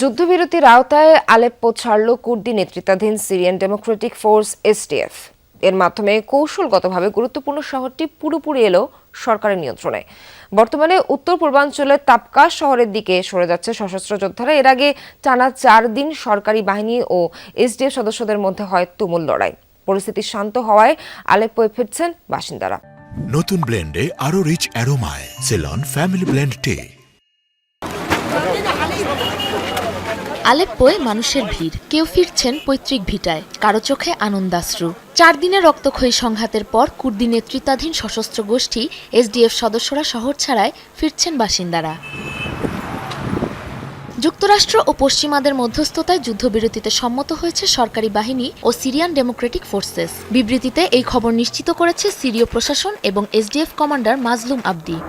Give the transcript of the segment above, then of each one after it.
যুদ্ধবিরতির আওতায় আলেপ্পো ছাড়ল কুর্দি নেতৃত্বাধীন সিরিয়ান ডেমোক্রেটিক ফোর্স এসডিএফ। এর মাধ্যমে কৌশলগতভাবে গুরুত্বপূর্ণ শহরটি পুরোপুরি এলো সরকারের নিয়ন্ত্রণে। বর্তমানে উত্তর পূর্বাঞ্চলের তাবকা শহরের দিকে সরে যাচ্ছে সশস্ত্র যোদ্ধারা। এর আগে টানা 4 দিন সরকারি বাহিনী ও এসডিএফ সদস্যদের মধ্যে হয় তুমুল লড়াই। পরিস্থিতি শান্ত হওয়ায় আলেপ্পোয় ফিরছেন বাসিন্দারা। নতুন ব্লেন্ডে আরো রিচ অ্যারোমায় সেলন ফ্যামিলি ব্লেন্ড টে। আলেপ্পোয় মানুষের ভিড়, কেউ ফিরছেন পৈতৃক ভিটায়, কারো চোখে আনন্দাশ্রু। 4 দিনের রক্তক্ষয়ী সংঘাতের পর কুর্দি নেতৃত্বাধীন সশস্ত্র গোষ্ঠী এসডিএফ সদস্যরা শহর ছাড়ায় ফিরছেন বাসিন্দারা। যুক্তরাষ্ট্র ও পশ্চিমাদের মধ্যস্থতায় যুদ্ধবিরতিতে সম্মত হয়েছে সরকারি বাহিনী ও সিরিয়ান ডেমোক্রেটিক ফোর্সেস। বিবৃতিতে এই খবর নিশ্চিত করেছে সিরীয় প্রশাসন এবং এসডিএফ কমান্ডার মাজলুম আবদি।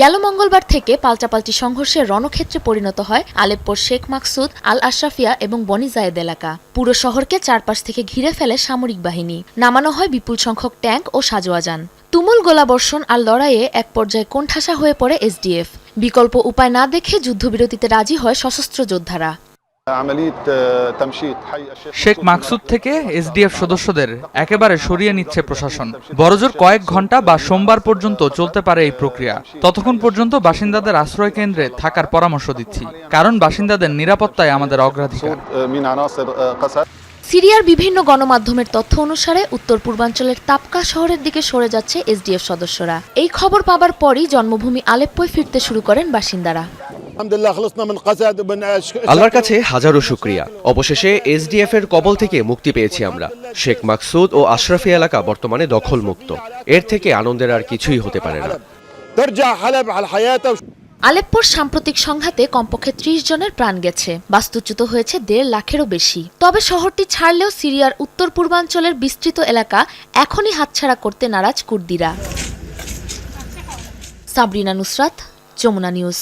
গেল মঙ্গলবার থেকে পাল্টাপাল্টি সংঘর্ষের রণক্ষেত্রে পরিণত হয় আলেপ্পোর শেখ মাকসুদ, আল আশরাফিয়া এবং বনি জায়েদ এলাকা। পুরো শহরকে চারপাশ থেকে ঘিরে ফেলে সামরিক বাহিনী। নামানো হয় বিপুল সংখ্যক ট্যাঙ্ক ও সাজোয়াজান। তুমুল গোলাবর্ষণ আর লড়াইয়ে এক পর্যায়ে কোণঠাসা হয়ে পড়ে এসডিএফ। বিকল্প উপায় না দেখে যুদ্ধবিরতিতে রাজি হয় সশস্ত্র যোদ্ধারা। শেখ মাকসুদ থেকে এসডিএফ সদস্যদের একেবারে সরিয়ে নিচ্ছে প্রশাসন। বড়জোর কয়েক ঘন্টা বা সোমবার পর্যন্ত চলতে পারে এই প্রক্রিয়া। ততক্ষণ পর্যন্ত বাসিন্দাদের আশ্রয় কেন্দ্রে থাকার পরামর্শ দিচ্ছি, কারণ বাসিন্দাদের নিরাপত্তায় আমাদের অগ্রাধিকার। সিরিয়ার বিভিন্ন গণমাধ্যমের তথ্য অনুসারে উত্তর পূর্বাঞ্চলের তাবকা শহরের দিকে সরে যাচ্ছে এসডিএফ সদস্যরা। এই খবর পাবার পরই জন্মভূমি আলেপ্পোয় ফিরতে শুরু করেন বাসিন্দারা। আল্লাহর কাছে হাজারো শুকরিয়া, অবশেষে এসডিএফ এর কবল থেকে মুক্তি পেয়েছি আমরা। শেখ মাকসুদ ও আশরাফি এলাকা বর্তমানে দখলমুক্ত। এর থেকে আনন্দের আর কিছুই হতে পারে না। আলেপ্পোর সাম্প্রতিক সংঘাতে কমপক্ষে 30 জনের প্রাণ গেছে, বাস্তুচ্যুত হয়েছে 1.5 লাখেরও বেশি। তবে শহরটি ছাড়লেও সিরিয়ার উত্তর পূর্বাঞ্চলের বিস্তৃত এলাকা এখনই হাতছাড়া করতে নারাজ কুর্দিরা। সাবরিনা নুসরাত, যমুনা নিউজ।